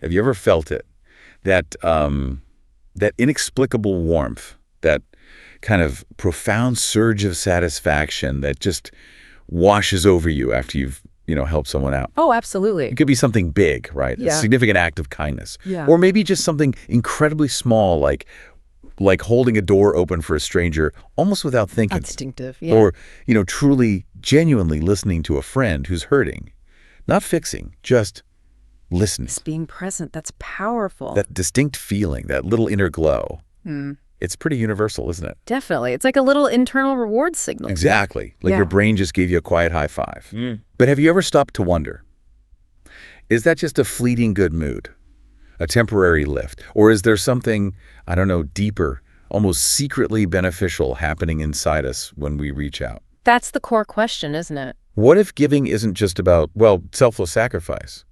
Have you ever felt it? That inexplicable warmth, that kind of profound surge of satisfaction that just washes over you after you've, helped someone out. Oh, absolutely. It could be something big, right? Yeah. A significant act of kindness. Yeah. Or maybe just something incredibly small, like holding a door open for a stranger almost without thinking. Instinctive, yeah. Or, truly, genuinely listening to a friend who's hurting. Not fixing, just listening. Just being present, that's powerful. That distinct feeling, that little inner glow. Mm. It's pretty universal, isn't it? Definitely. It's like a little internal reward signal. Exactly. Like Yeah. your brain just gave you a quiet high five. But have you ever stopped to wonder, is that just a fleeting good mood, a temporary lift? Or is there something, I don't know, deeper, almost secretly beneficial happening inside us when we reach out? That's the core question, isn't it? What if giving isn't just about, selfless sacrifice,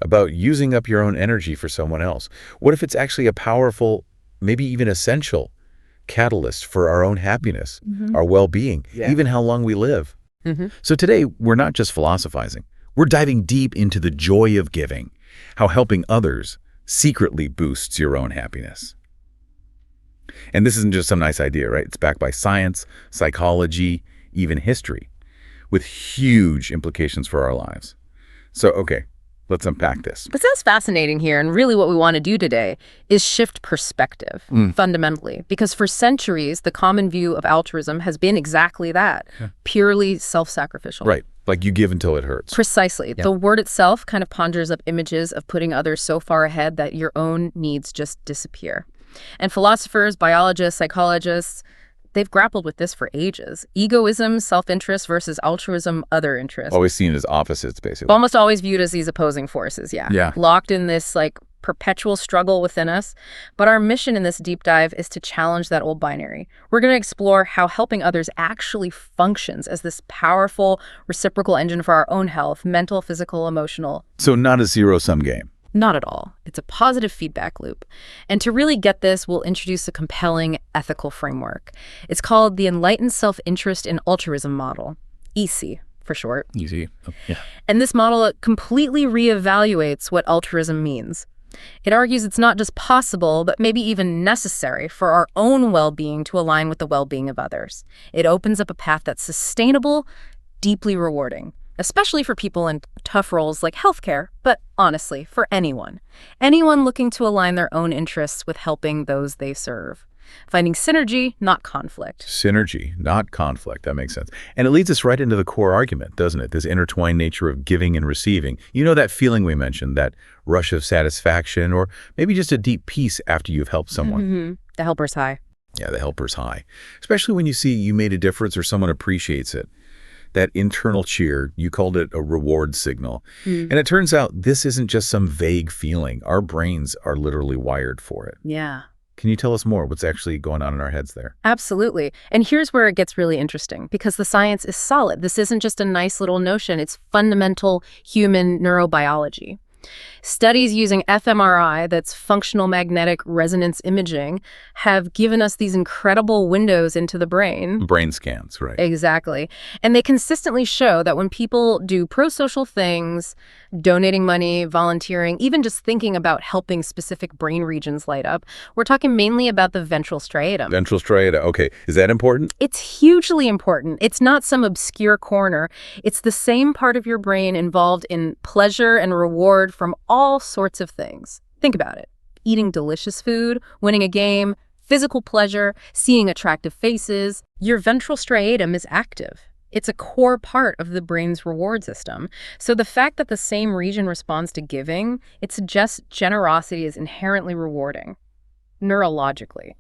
about using up your own energy for someone else? What if it's actually a powerful, maybe even essential catalyst for our own happiness, our well-being, even how long we live? So today, we're not just philosophizing. We're diving deep into the joy of giving, how helping others secretly boosts your own happiness. And this isn't just some nice idea, right? It's backed by science, psychology, even history, with huge implications for our lives. So, okay, let's unpack this. But that's fascinating here, and really what we want to do today is shift perspective, fundamentally. Because for centuries, the common view of altruism has been exactly that, purely self-sacrificial. Right, like you give until it hurts. Precisely. The word itself kind of conjures up images of putting others so far ahead that your own needs just disappear. And philosophers, biologists, psychologists, they've grappled with this for ages. Egoism, self-interest versus altruism, other interest. Always seen as opposites, basically. Almost always viewed as these opposing forces, Yeah. Locked in this, perpetual struggle within us. But our mission in this deep dive is to challenge that old binary. We're going to explore how helping others actually functions as this powerful reciprocal engine for our own health, mental, physical, emotional. So not a zero-sum game. Not at all. It's a positive feedback loop. And to really get this, we'll introduce a compelling ethical framework. It's called the Enlightened Self-Interest in Altruism Model, EC for short. Easy. Yeah. And this model completely reevaluates what altruism means. It argues it's not just possible, but maybe even necessary for our own well-being to align with the well-being of others. It opens up a path that's sustainable, deeply rewarding, especially for people in tough roles like healthcare, but honestly, for anyone. Anyone looking to align their own interests with helping those they serve. Finding synergy, not conflict. Synergy, not conflict. That makes sense. And it leads us right into the core argument, doesn't it? This intertwined nature of giving and receiving. You know that feeling we mentioned, that rush of satisfaction, or maybe just a deep peace after you've helped someone. The helper's high. Yeah, the helper's high. Especially when you see you made a difference or someone appreciates it. That internal cheer, you called it a reward signal. And it turns out this isn't just some vague feeling. Our brains are literally wired for it. Yeah. Can you tell us more? What's actually going on in our heads there? Absolutely. And here's where it gets really interesting, because the science is solid. This isn't just a nice little notion. It's fundamental human neurobiology. Studies using fMRI, that's functional magnetic resonance imaging, have given us these incredible windows into the brain. Brain scans, right? Exactly. And they consistently show that when people do pro-social things, donating money, volunteering, even just thinking about helping specific brain regions light up, we're talking mainly about the ventral striatum. Ventral striatum. Okay. Is that important? It's hugely important. It's not some obscure corner. It's the same part of your brain involved in pleasure and reward from all sorts of things. Think about it. Eating delicious food, winning a game, physical pleasure, seeing attractive faces. Your ventral striatum is active. It's a core part of the brain's reward system. So the fact that the same region responds to giving, it suggests generosity is inherently rewarding, neurologically.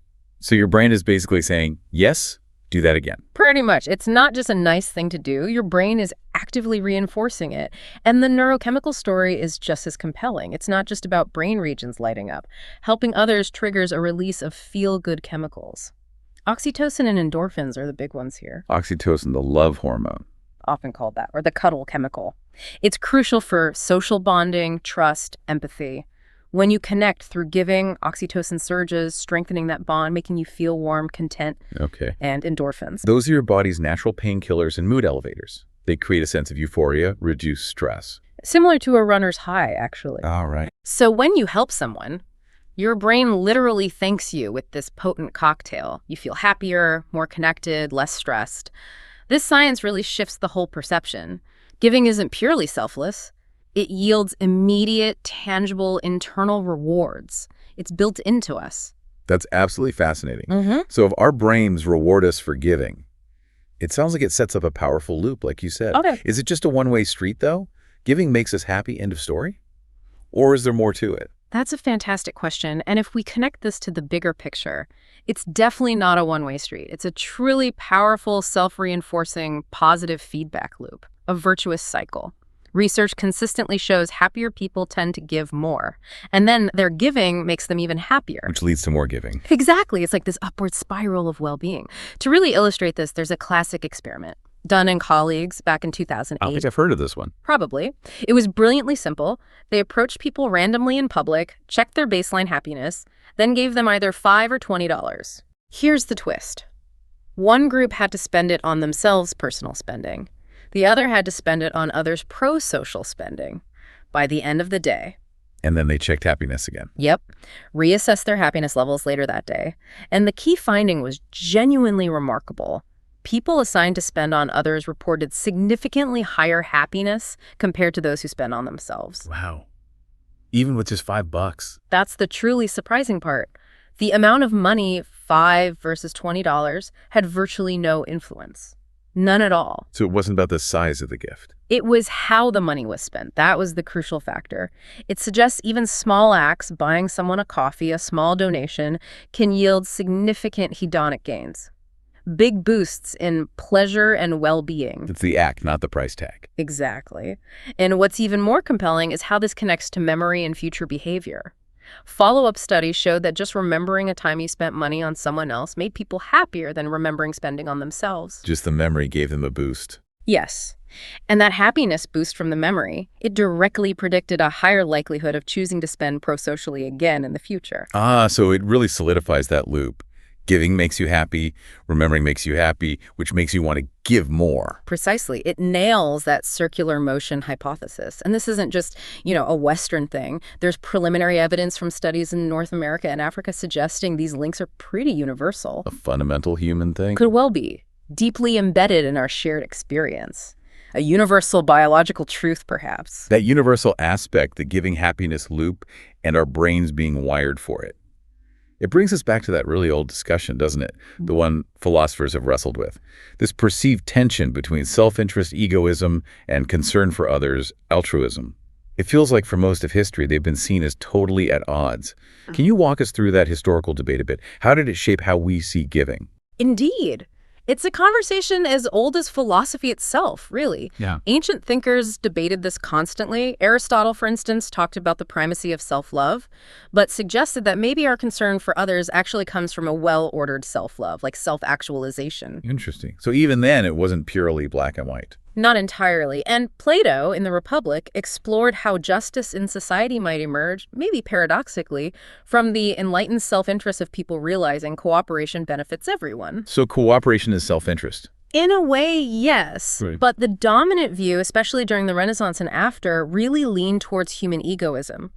So your brain is basically saying, yes, do that again. Pretty much. It's not just a nice thing to do. Your brain is actively reinforcing it. And the neurochemical story is just as compelling. It's not just about brain regions lighting up. Helping others triggers a release of feel-good chemicals. Oxytocin and endorphins are the big ones here. Oxytocin, the love hormone. Often called that, or the cuddle chemical. It's crucial for social bonding, trust, empathy. When you connect through giving, oxytocin surges, strengthening that bond, making you feel warm, content, Okay. and endorphins. Those are your body's natural painkillers and mood elevators. They create a sense of euphoria, reduce stress. Similar to a runner's high, actually. All right. So when you help someone, your brain literally thanks you with this potent cocktail. You feel happier, more connected, less stressed. This science really shifts the whole perception. Giving isn't purely selfless. It yields immediate, tangible, internal rewards. It's built into us. That's absolutely fascinating. So if our brains reward us for giving, it sounds like it sets up a powerful loop, like you said. Okay. Is it just a one-way street, though? Giving makes us happy, end of story? Or is there more to it? That's a fantastic question. And if we connect this to the bigger picture, it's definitely not a one-way street. It's a truly powerful, self-reinforcing, positive feedback loop, a virtuous cycle. Research consistently shows happier people tend to give more, and then their giving makes them even happier. Which leads to more giving. Exactly. It's like this upward spiral of well-being. To really illustrate this, there's a classic experiment. Dunn and colleagues back in 2008. I think I've heard of this one. Probably. It was brilliantly simple. They approached people randomly in public, checked their baseline happiness, then gave them either $5 or $20. Here's the twist. One group had to spend it on themselves' personal spending. The other had to spend it on others' pro-social spending. By the end of the day. And then they checked happiness again. Yep. Reassessed their happiness levels later that day. And the key finding was genuinely remarkable. People assigned to spend on others reported significantly higher happiness compared to those who spent on themselves. Wow. Even with just $5. That's the truly surprising part. The amount of money, $5 versus $20, had virtually no influence. None at all. So it wasn't about the size of the gift. It was how the money was spent. That was the crucial factor. It suggests even small acts, buying someone a coffee, a small donation, can yield significant hedonic gains. Big boosts in pleasure and well-being. It's the act, not the price tag. Exactly. And what's even more compelling is how this connects to memory and future behavior. Follow-up studies showed that just remembering a time you spent money on someone else made people happier than remembering spending on themselves. Just the memory gave them a boost. Yes. And that happiness boost from the memory, it directly predicted a higher likelihood of choosing to spend pro-socially again in the future. So it really solidifies that loop. Giving makes you happy, remembering makes you happy, which makes you want to give more. Precisely. It nails that circular motion hypothesis. And this isn't just, a Western thing. There's preliminary evidence from studies in North America and Africa suggesting these links are pretty universal. A fundamental human thing? Could well be. Deeply embedded in our shared experience. A universal biological truth, perhaps. That universal aspect, the giving happiness loop, and our brains being wired for it. It brings us back to that really old discussion, doesn't it? The one philosophers have wrestled with. This perceived tension between self-interest, egoism, and concern for others, altruism. It feels like for most of history, they've been seen as totally at odds. Can you walk us through that historical debate a bit? How did it shape how we see giving? Indeed. It's a conversation as old as philosophy itself, really. Yeah. Ancient thinkers debated this constantly. Aristotle, for instance, talked about the primacy of self-love, but suggested that maybe our concern for others actually comes from a well-ordered self-love, like self-actualization. Interesting. So even then, it wasn't purely black and white. Not entirely. And Plato, in the Republic, explored how justice in society might emerge, maybe paradoxically, from the enlightened self-interest of people realizing cooperation benefits everyone. So cooperation is self-interest. In a way, yes. Right. But the dominant view, especially during the Renaissance and after, really leaned towards human egoism.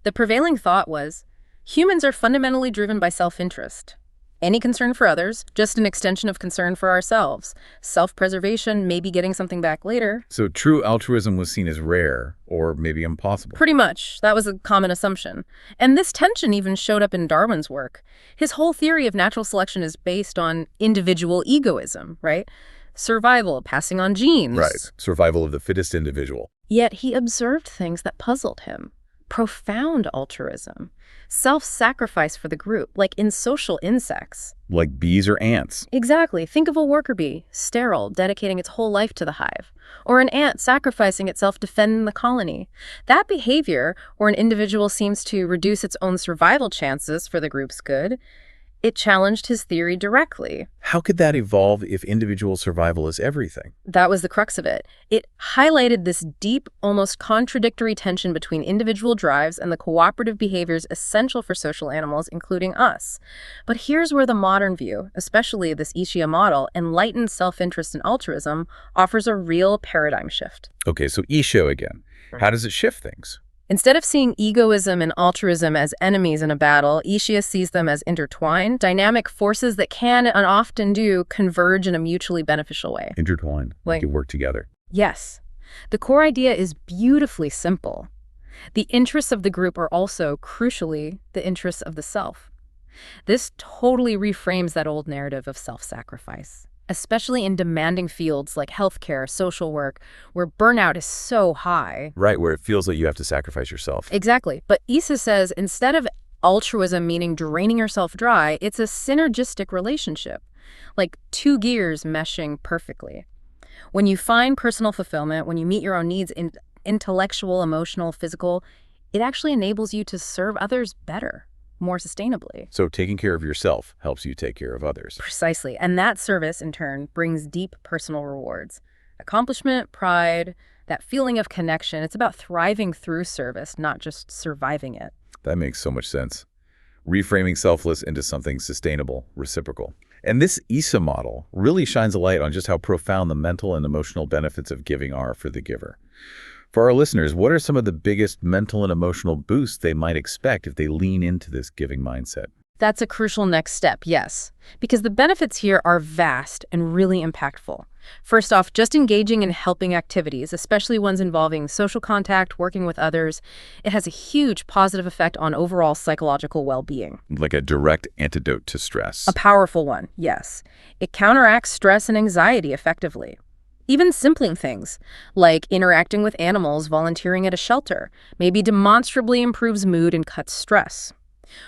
The prevailing thought was, humans are fundamentally driven by self-interest. Any concern for others, just an extension of concern for ourselves. Self-preservation, maybe getting something back later. So true altruism was seen as rare, or maybe impossible. Pretty much. That was a common assumption. And this tension even showed up in Darwin's work. His whole theory of natural selection is based on individual egoism, right? Survival, passing on genes. Right. Survival of the fittest individual. Yet he observed things that puzzled him. Profound altruism. Self-sacrifice for the group, like in social insects. Like bees or ants. Exactly. Think of a worker bee, sterile, dedicating its whole life to the hive. Or an ant sacrificing itself defending the colony. That behavior, where an individual seems to reduce its own survival chances for the group's good, It challenged his theory directly. How could that evolve if individual survival is everything? That was the crux of it. It highlighted this deep, almost contradictory tension between individual drives and the cooperative behaviors essential for social animals, including us. But here's where the modern view, especially this Ishia model, enlightened self-interest and altruism, offers a real paradigm shift. Okay, so Isho again. How does it shift things? Instead of seeing egoism and altruism as enemies in a battle, Ishia sees them as intertwined, dynamic forces that can and often do converge in a mutually beneficial way. Intertwined. They work together. Yes. The core idea is beautifully simple. The interests of the group are also, crucially, the interests of the self. This totally reframes that old narrative of self-sacrifice, especially in demanding fields like healthcare, social work, where burnout is so high. Right, where it feels like you have to sacrifice yourself. Exactly. But Issa says instead of altruism meaning draining yourself dry, it's a synergistic relationship, like two gears meshing perfectly. When you find personal fulfillment, when you meet your own needs, intellectual, emotional, physical, it actually enables you to serve others better, more sustainably. So taking care of yourself helps you take care of others. Precisely. And that service, in turn, brings deep personal rewards. Accomplishment, pride, that feeling of connection. It's about thriving through service, not just surviving it. That makes so much sense. Reframing selfless into something sustainable, reciprocal. And this ISA model really shines a light on just how profound the mental and emotional benefits of giving are for the giver. For our listeners, what are some of the biggest mental and emotional boosts they might expect if they lean into this giving mindset? That's a crucial next step, yes, because the benefits here are vast and really impactful. First off, just engaging in helping activities, especially ones involving social contact, working with others, it has a huge positive effect on overall psychological well-being. Like a direct antidote to stress. A powerful one, yes. It counteracts stress and anxiety effectively. Even simple things, like interacting with animals, volunteering at a shelter, maybe demonstrably improves mood and cuts stress.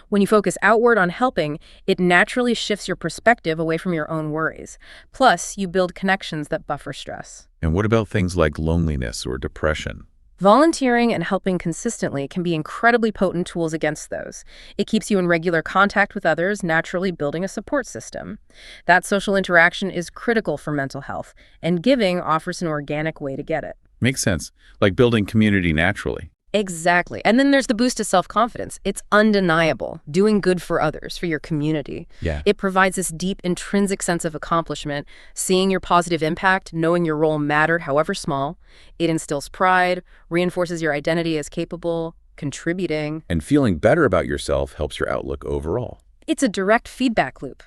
When you focus outward on helping, it naturally shifts your perspective away from your own worries. Plus, you build connections that buffer stress. And what about things like loneliness or depression? Volunteering and helping consistently can be incredibly potent tools against those. It keeps you in regular contact with others, naturally building a support system. That social interaction is critical for mental health, and giving offers an organic way to get it. Makes sense. Like building community naturally. Exactly. And then there's the boost to self-confidence. It's undeniable, doing good for others, for your community. Yeah. It provides this deep intrinsic sense of accomplishment, seeing your positive impact, knowing your role mattered, however small. It instills pride, reinforces your identity as capable, contributing. And feeling better about yourself helps your outlook overall. It's a direct feedback loop.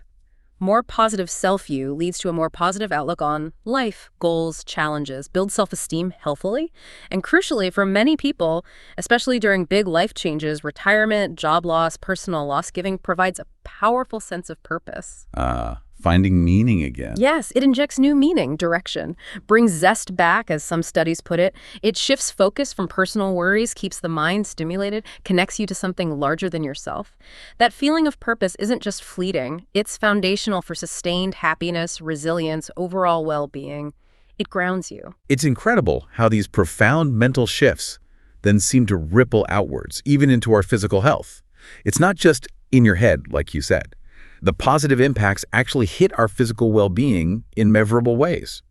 More positive self-view leads to a more positive outlook on life, goals, challenges, builds self-esteem healthily. And crucially, for many people, especially during big life changes, retirement, job loss, personal loss, giving provides a powerful sense of purpose. Finding meaning again. Yes, it injects new meaning, direction, brings zest back, as some studies put it. It shifts focus from personal worries, keeps the mind stimulated, connects you to something larger than yourself. That feeling of purpose isn't just fleeting. It's foundational for sustained happiness, resilience, overall well-being. It grounds you. It's incredible how these profound mental shifts then seem to ripple outwards, even into our physical health. It's not just in your head, like you said. The positive impacts actually hit our physical well-being in measurable ways.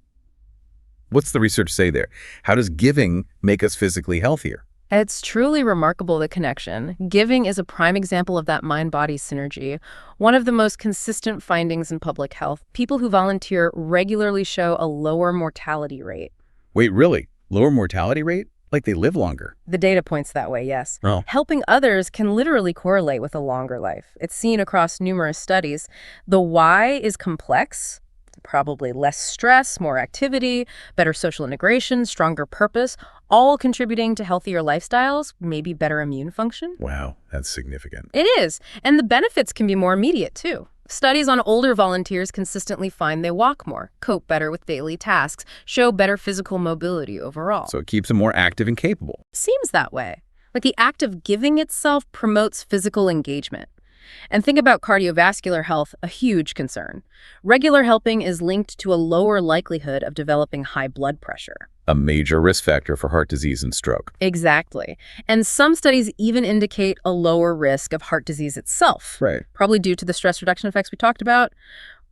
What's the research say there? How does giving make us physically healthier? It's truly remarkable, the connection. Giving is a prime example of that mind-body synergy. One of the most consistent findings in public health, people who volunteer regularly show a lower mortality rate. Wait, really? Lower mortality rate? Like they live longer? The data points that way, yes. Oh. Helping others can literally correlate with a longer life. It's seen across numerous studies. The why is complex. Probably less stress, more activity, better social integration, stronger purpose, all contributing to healthier lifestyles, maybe better immune function. Wow, that's significant. It is. And the benefits can be more immediate, too. Studies on older volunteers consistently find they walk more, cope better with daily tasks, show better physical mobility overall. So it keeps them more active and capable. Seems that way. Like the act of giving itself promotes physical engagement. And think about cardiovascular health, a huge concern. Regular helping is linked to a lower likelihood of developing high blood pressure. A major risk factor for heart disease and stroke. Exactly. And some studies even indicate a lower risk of heart disease itself. Right. Probably due to the stress reduction effects we talked about.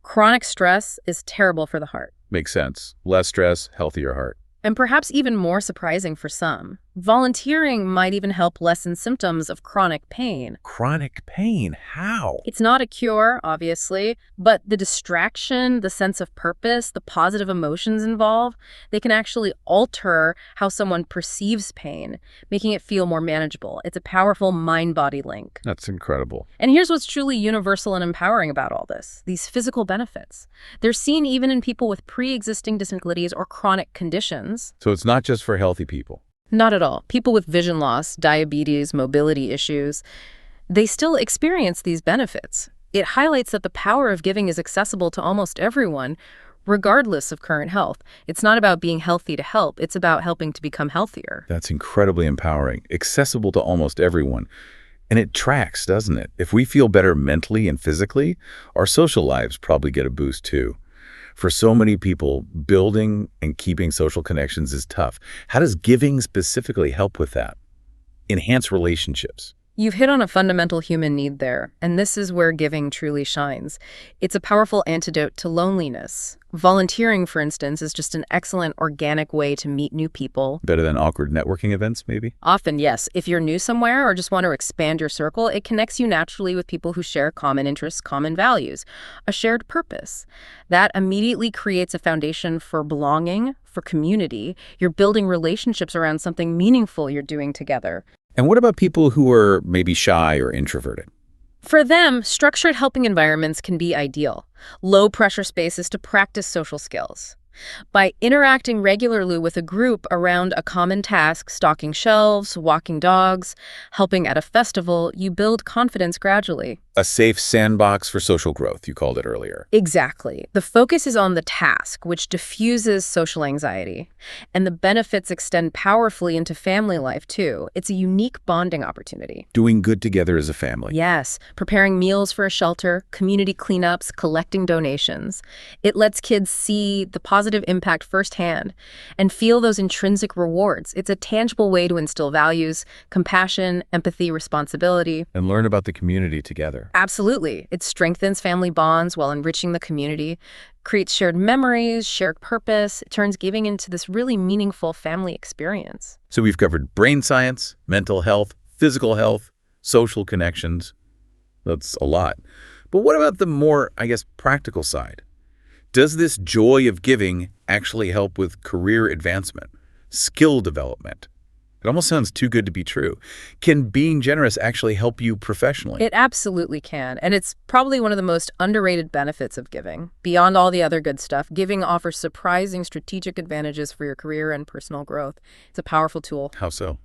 Chronic stress is terrible for the heart. Makes sense. Less stress, healthier heart. And perhaps even more surprising for some, volunteering might even help lessen symptoms of chronic pain. Chronic pain? How? It's not a cure, obviously, but the distraction, the sense of purpose, the positive emotions involved, they can actually alter how someone perceives pain, making it feel more manageable. It's a powerful mind-body link. That's incredible. And here's what's truly universal and empowering about all this, these physical benefits. They're seen even in people with pre-existing disabilities or chronic conditions. So it's not just for healthy people. Not at all. People with vision loss, diabetes, mobility issues, they still experience these benefits. It highlights that the power of giving is accessible to almost everyone, regardless of current health. It's not about being healthy to help. It's about helping to become healthier. That's incredibly empowering, accessible to almost everyone. And it tracks, doesn't it? If we feel better mentally and physically, our social lives probably get a boost too. For so many people, building and keeping social connections is tough. How does giving specifically help with that? Enhance relationships. You've hit on a fundamental human need there, and this is where giving truly shines. It's a powerful antidote to loneliness. Volunteering, for instance, is just an excellent organic way to meet new people. Better than awkward networking events, maybe? Often, yes. If you're new somewhere or just want to expand your circle, it connects you naturally with people who share common interests, common values, a shared purpose. That immediately creates a foundation for belonging, for community. You're building relationships around something meaningful you're doing together. And what about people who are maybe shy or introverted? For them, structured helping environments can be ideal. Low-pressure spaces to practice social skills. By interacting regularly with a group around a common task, stocking shelves, walking dogs, helping at a festival, you build confidence gradually. A safe sandbox for social growth, you called it earlier. Exactly. The focus is on the task, which diffuses social anxiety. And the benefits extend powerfully into family life, too. It's a unique bonding opportunity. Doing good together as a family. Yes, preparing meals for a shelter, community cleanups, collecting donations. It lets kids see the positive impact firsthand and feel those intrinsic rewards. It's a tangible way to instill values, compassion, empathy, responsibility. And learn about the community together. Absolutely. It strengthens family bonds while enriching the community, creates shared memories, shared purpose. It turns giving into this really meaningful family experience. So we've covered brain science, mental health, physical health, social connections. That's a lot. But what about the more, practical side? Does this joy of giving actually help with career advancement, skill development? It almost sounds too good to be true. Can being generous actually help you professionally? It absolutely can, and it's probably one of the most underrated benefits of giving. Beyond all the other good stuff, giving offers surprising strategic advantages for your career and personal growth. It's a powerful tool. How so?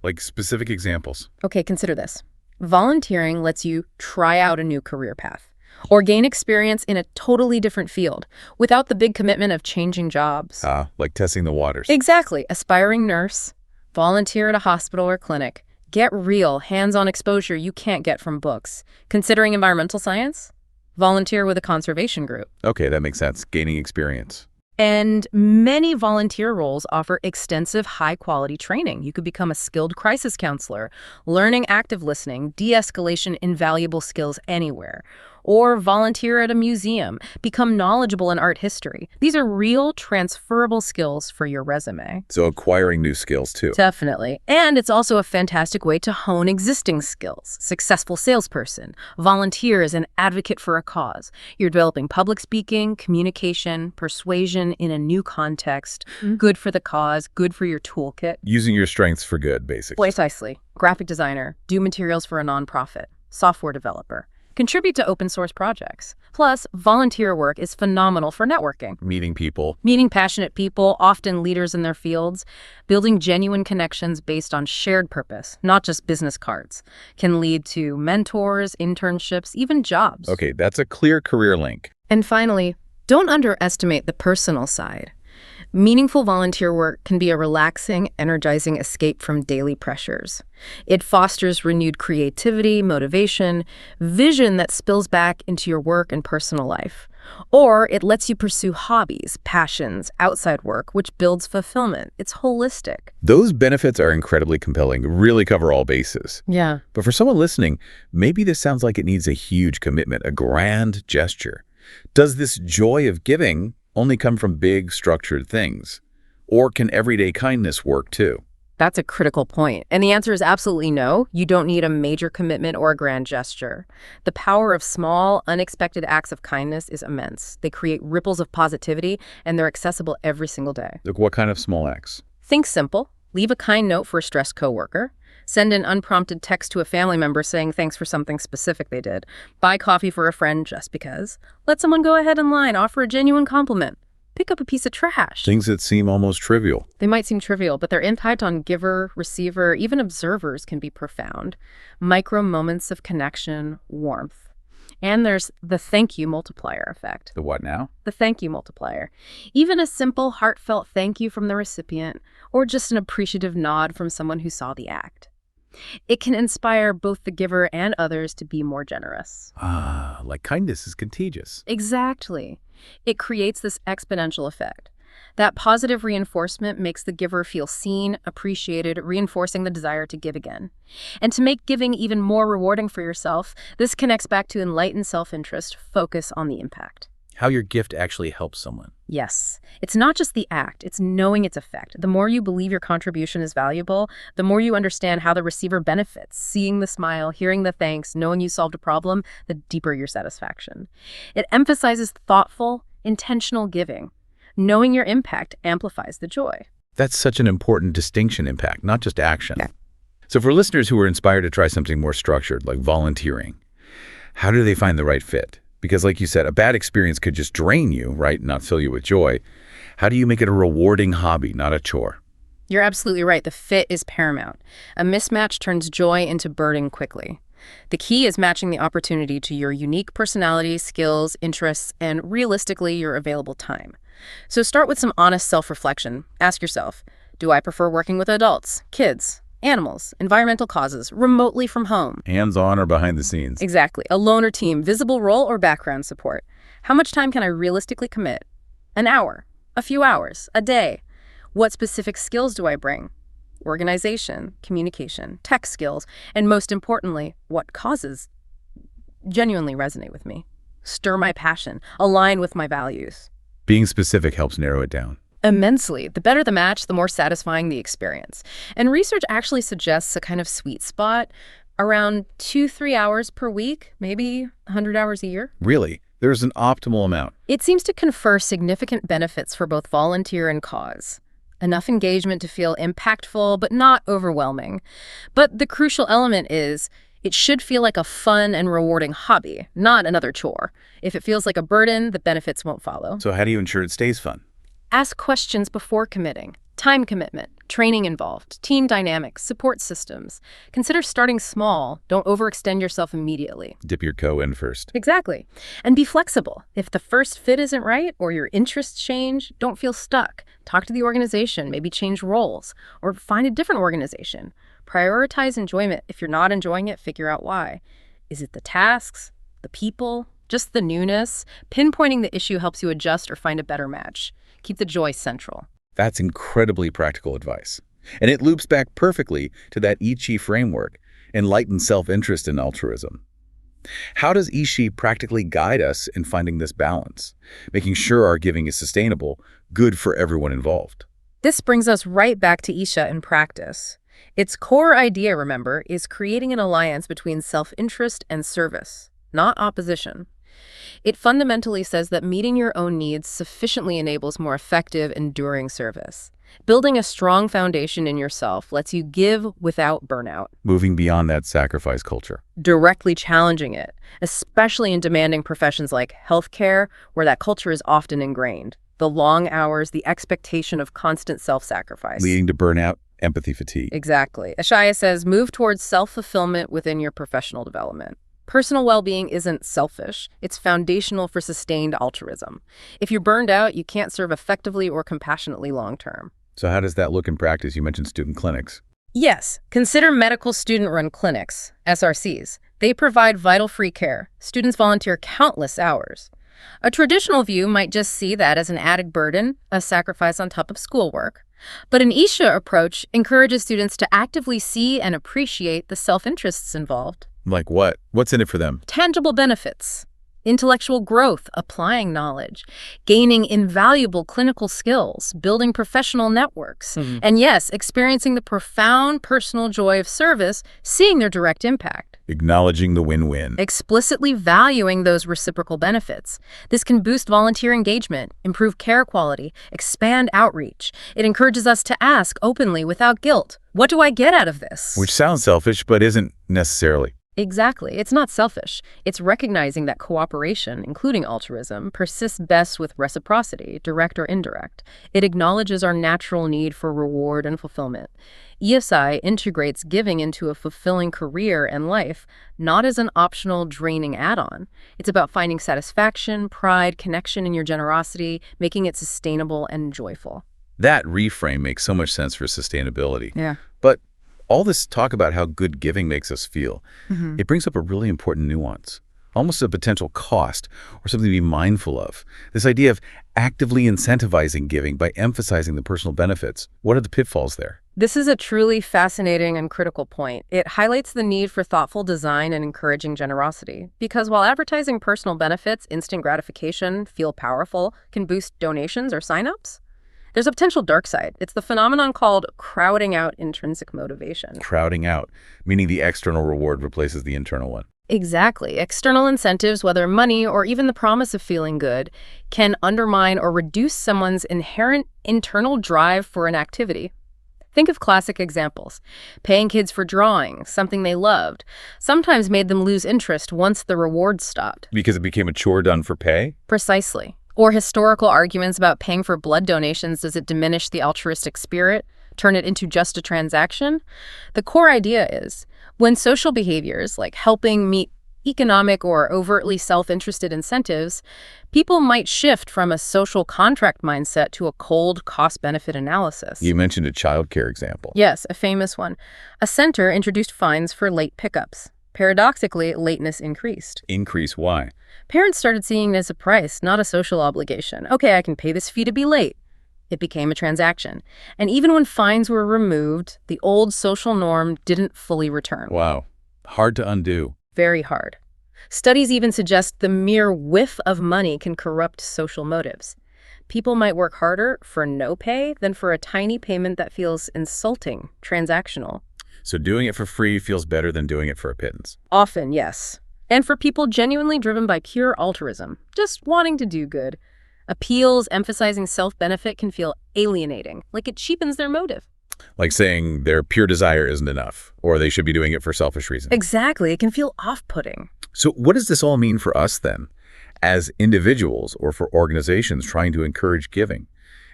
Like specific examples? Okay, consider this. Volunteering lets you try out a new career path or gain experience in a totally different field without the big commitment of changing jobs. Like testing the waters. Exactly. Aspiring nurse, volunteer at a hospital or clinic. Get real, hands-on exposure you can't get from books. Considering environmental science? Volunteer with a conservation group. Okay, that makes sense. Gaining experience. And many volunteer roles offer extensive high-quality training. You could become a skilled crisis counselor, learning active listening, de-escalation, invaluable skills anywhere. Or volunteer at a museum, become knowledgeable in art history. These are real transferable skills for your resume. So acquiring new skills too. Definitely. And it's also a fantastic way to hone existing skills. Successful salesperson, volunteer as an advocate for a cause. You're developing public speaking, communication, persuasion in a new context. Good for the cause, good for your toolkit. Using your strengths for good, basically. Precisely. Graphic designer, do materials for a nonprofit. Software developer. Contribute to open source projects. Plus, volunteer work is phenomenal for networking. Meeting people. Meeting passionate people, often leaders in their fields. Building genuine connections based on shared purpose, not just business cards, can lead to mentors, internships, even jobs. Okay, that's a clear career link. And finally, don't underestimate the personal side. Meaningful volunteer work can be a relaxing, energizing escape from daily pressures. It fosters renewed creativity, motivation, vision that spills back into your work and personal life. Or it lets you pursue hobbies, passions, outside work, which builds fulfillment. It's holistic. Those benefits are incredibly compelling, really cover all bases. Yeah. But for someone listening, maybe this sounds like it needs a huge commitment, a grand gesture. Does this joy of giving only come from big, structured things? Or can everyday kindness work too? That's a critical point. And the answer is absolutely no. You don't need a major commitment or a grand gesture. The power of small, unexpected acts of kindness is immense. They create ripples of positivity, and they're accessible every single day. Like what kind of small acts? Think simple. Leave a kind note for a stressed coworker. Send an unprompted text to a family member saying thanks for something specific they did. Buy coffee for a friend just because. Let someone go ahead in line. Offer a genuine compliment. Pick up a piece of trash. Things that seem almost trivial. They might seem trivial, but their impact on giver, receiver, even observers can be profound. Micro moments of connection, warmth. And there's the thank you multiplier effect. The what now? The thank you multiplier. Even a simple, heartfelt thank you from the recipient, or just an appreciative nod from someone who saw the act. It can inspire both the giver and others to be more generous. Ah, like kindness is contagious. Exactly. It creates this exponential effect. That positive reinforcement makes the giver feel seen, appreciated, reinforcing the desire to give again. And to make giving even more rewarding for yourself, this connects back to enlightened self-interest, focus on the impact. How your gift actually helps someone. Yes. It's not just the act, it's knowing its effect. The more you believe your contribution is valuable, the more you understand how the receiver benefits. Seeing the smile, hearing the thanks, knowing you solved a problem, the deeper your satisfaction. It emphasizes thoughtful, intentional giving. Knowing your impact amplifies the joy. That's such an important distinction, impact, not just action. So for listeners who are inspired to try something more structured, like volunteering, how do they find the right fit? Because like you said, a bad experience could just drain you, right? Not fill you with joy. How do you make it a rewarding hobby, not a chore? You're absolutely right. The fit is paramount. A mismatch turns joy into burden quickly. The key is matching the opportunity to your unique personality, skills, interests, and realistically, your available time. So start with some honest self-reflection. Ask yourself, do I prefer working with adults, kids, animals, environmental causes, remotely from home? Hands-on or behind the scenes? Exactly. Alone or team, visible role or background support. How much time can I realistically commit? An hour, a few hours, a day. What specific skills do I bring? Organization, communication, tech skills, and most importantly, what causes genuinely resonate with me, stir my passion, align with my values. Being specific helps narrow it down. Immensely. The better the match, the more satisfying the experience. And research actually suggests a kind of sweet spot around 2-3 hours per week, maybe 100 hours a year. Really? There's an optimal amount. It seems to confer significant benefits for both volunteer and cause. Enough engagement to feel impactful, but not overwhelming. But the crucial element is it should feel like a fun and rewarding hobby, not another chore. If it feels like a burden, the benefits won't follow. So how do you ensure it stays fun? Ask questions before committing. Time commitment, training involved, team dynamics, support systems. Consider starting small. Don't overextend yourself immediately. Dip your toe in first. Exactly. And be flexible. If the first fit isn't right or your interests change, don't feel stuck. Talk to the organization, maybe change roles, or find a different organization. Prioritize enjoyment. If you're not enjoying it, figure out why. Is it the tasks, the people, just the newness? Pinpointing the issue helps you adjust or find a better match. Keep the joy central. That's incredibly practical advice. And it loops back perfectly to that Ichi framework, enlightened self-interest and altruism. How does Ichi practically guide us in finding this balance, making sure our giving is sustainable, good for everyone involved? This brings us right back to Isha in practice. Its core idea, remember, is creating an alliance between self-interest and service, not opposition. It fundamentally says that meeting your own needs sufficiently enables more effective, enduring service. Building a strong foundation in yourself lets you give without burnout. Moving beyond that sacrifice culture. Directly challenging it, especially in demanding professions like healthcare, where that culture is often ingrained. The long hours, the expectation of constant self-sacrifice. Leading to burnout, empathy fatigue. Exactly. Ashaya says, move towards self-fulfillment within your professional development. Personal well-being isn't selfish. It's foundational for sustained altruism. If you're burned out, you can't serve effectively or compassionately long-term. So how does that look in practice? You mentioned student clinics. Yes, consider medical student-run clinics, SRCs. They provide vital free care. Students volunteer countless hours. A traditional view might just see that as an added burden, a sacrifice on top of schoolwork. But an Isha approach encourages students to actively see and appreciate the self-interests involved. Like what? What's in it for them? Tangible benefits, intellectual growth, applying knowledge, gaining invaluable clinical skills, building professional networks, and yes, experiencing the profound personal joy of service, seeing their direct impact. Acknowledging the win-win. Explicitly valuing those reciprocal benefits. This can boost volunteer engagement, improve care quality, expand outreach. It encourages us to ask openly without guilt, what do I get out of this? Which sounds selfish, but isn't necessarily. Exactly. It's not selfish. It's recognizing that cooperation, including altruism, persists best with reciprocity, direct or indirect. It acknowledges our natural need for reward and fulfillment. ESI integrates giving into a fulfilling career and life, not as an optional, draining add-on. It's about finding satisfaction, pride, connection in your generosity, making it sustainable and joyful. That reframe makes so much sense for sustainability. Yeah. But all this talk about how good giving makes us feel, it brings up a really important nuance, almost a potential cost or something to be mindful of. This idea of actively incentivizing giving by emphasizing the personal benefits. What are the pitfalls there? This is a truly fascinating and critical point. It highlights the need for thoughtful design and encouraging generosity. Because while advertising personal benefits, instant gratification, feel powerful, can boost donations or signups, there's a potential dark side. It's the phenomenon called crowding out intrinsic motivation. Crowding out, meaning the external reward replaces the internal one. Exactly. External incentives, whether money or even the promise of feeling good, can undermine or reduce someone's inherent internal drive for an activity. Think of classic examples. Paying kids for drawing, something they loved, sometimes made them lose interest once the rewards stopped. Because it became a chore done for pay? Precisely. Or historical arguments about paying for blood donations. Does it diminish the altruistic spirit, turn it into just a transaction? The core idea is, when social behaviors like helping meet economic or overtly self-interested incentives, people might shift from a social contract mindset to a cold cost-benefit analysis. You mentioned a childcare example. Yes, a famous one. A center introduced fines for late pickups. Paradoxically, lateness increased. Increase why? Parents started seeing it as a price, not a social obligation. Okay, I can pay this fee to be late. It became a transaction. And even when fines were removed, the old social norm didn't fully return. Wow. Hard to undo. Very hard. Studies even suggest the mere whiff of money can corrupt social motives. People might work harder for no pay than for a tiny payment that feels insulting, transactional. So doing it for free feels better than doing it for a pittance. Often, yes. And for people genuinely driven by pure altruism, just wanting to do good, appeals emphasizing self-benefit can feel alienating, like it cheapens their motive. Like saying their pure desire isn't enough, or they should be doing it for selfish reasons. Exactly. It can feel off-putting. So what does this all mean for us then, as individuals or for organizations trying to encourage giving?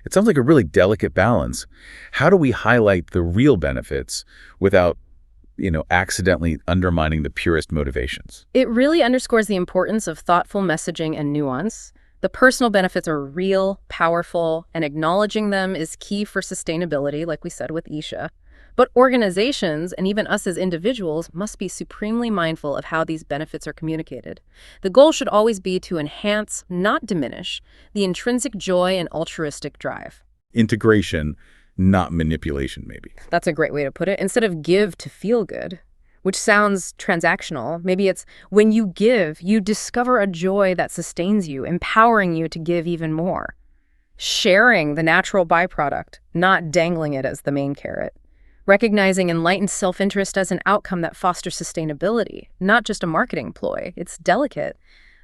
It sounds like a really delicate balance. How do we highlight the real benefits without, accidentally undermining the purest motivations? It really underscores the importance of thoughtful messaging and nuance. The personal benefits are real, powerful, and acknowledging them is key for sustainability, like we said with Isha. But organizations, and even us as individuals, must be supremely mindful of how these benefits are communicated. The goal should always be to enhance, not diminish, the intrinsic joy and altruistic drive. Integration, not manipulation, maybe. That's a great way to put it. Instead of give to feel good, which sounds transactional, maybe it's when you give, you discover a joy that sustains you, empowering you to give even more. Sharing the natural byproduct, not dangling it as the main carrot. Recognizing enlightened self-interest as an outcome that fosters sustainability, not just a marketing ploy. It's delicate,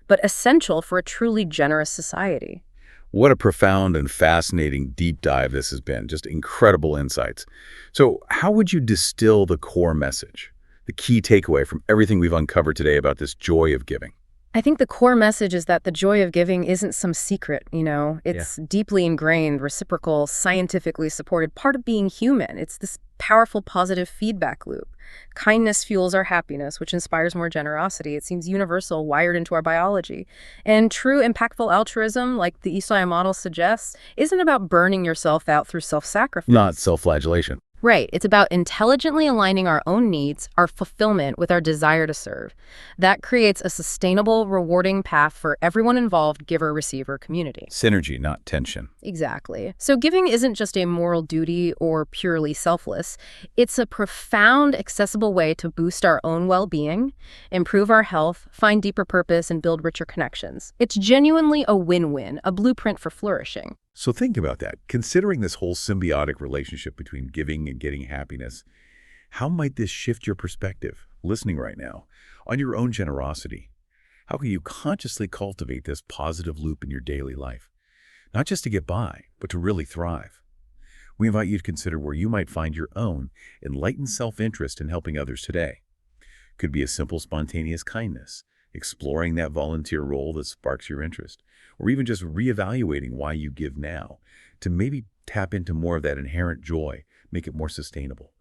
but essential for a truly generous society. What a profound and fascinating deep dive this has been. Just incredible insights. So how would you distill the core message, the key takeaway from everything we've uncovered today about this joy of giving? I think the core message is that the joy of giving isn't some secret, Yeah. It's deeply ingrained, reciprocal, scientifically supported part of being human. It's this powerful positive feedback loop. Kindness fuels our happiness, which inspires more generosity. It seems universal, wired into our biology. And true impactful altruism, like the Isai model suggests, isn't about burning yourself out through Not self-sacrifice. self-flagellation. Right. It's about intelligently aligning our own needs, our fulfillment with our desire to serve. That creates a sustainable, rewarding path for everyone involved, giver, receiver, community. Synergy, not tension. Exactly. So giving isn't just a moral duty or purely selfless. It's a profound, accessible way to boost our own well-being, improve our health, find deeper purpose, and build richer connections. It's genuinely a win-win, a blueprint for flourishing. So think about that. Considering this whole symbiotic relationship between giving and getting happiness, how might this shift your perspective, listening right now, on your own generosity? How can you consciously cultivate this positive loop in your daily life? Not just to get by, but to really thrive. We invite you to consider where you might find your own enlightened self-interest in helping others today. Could be a simple, spontaneous kindness, exploring that volunteer role that sparks your interest, or even just reevaluating why you give now to maybe tap into more of that inherent joy, make it more sustainable.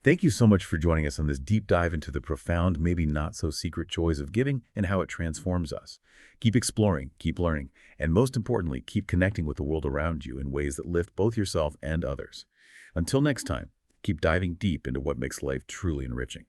Thank you so much for joining us on this deep dive into the profound, maybe not so secret joys of giving and how it transforms us. Keep exploring, keep learning, and most importantly, keep connecting with the world around you in ways that lift both yourself and others. Until next time, keep diving deep into what makes life truly enriching.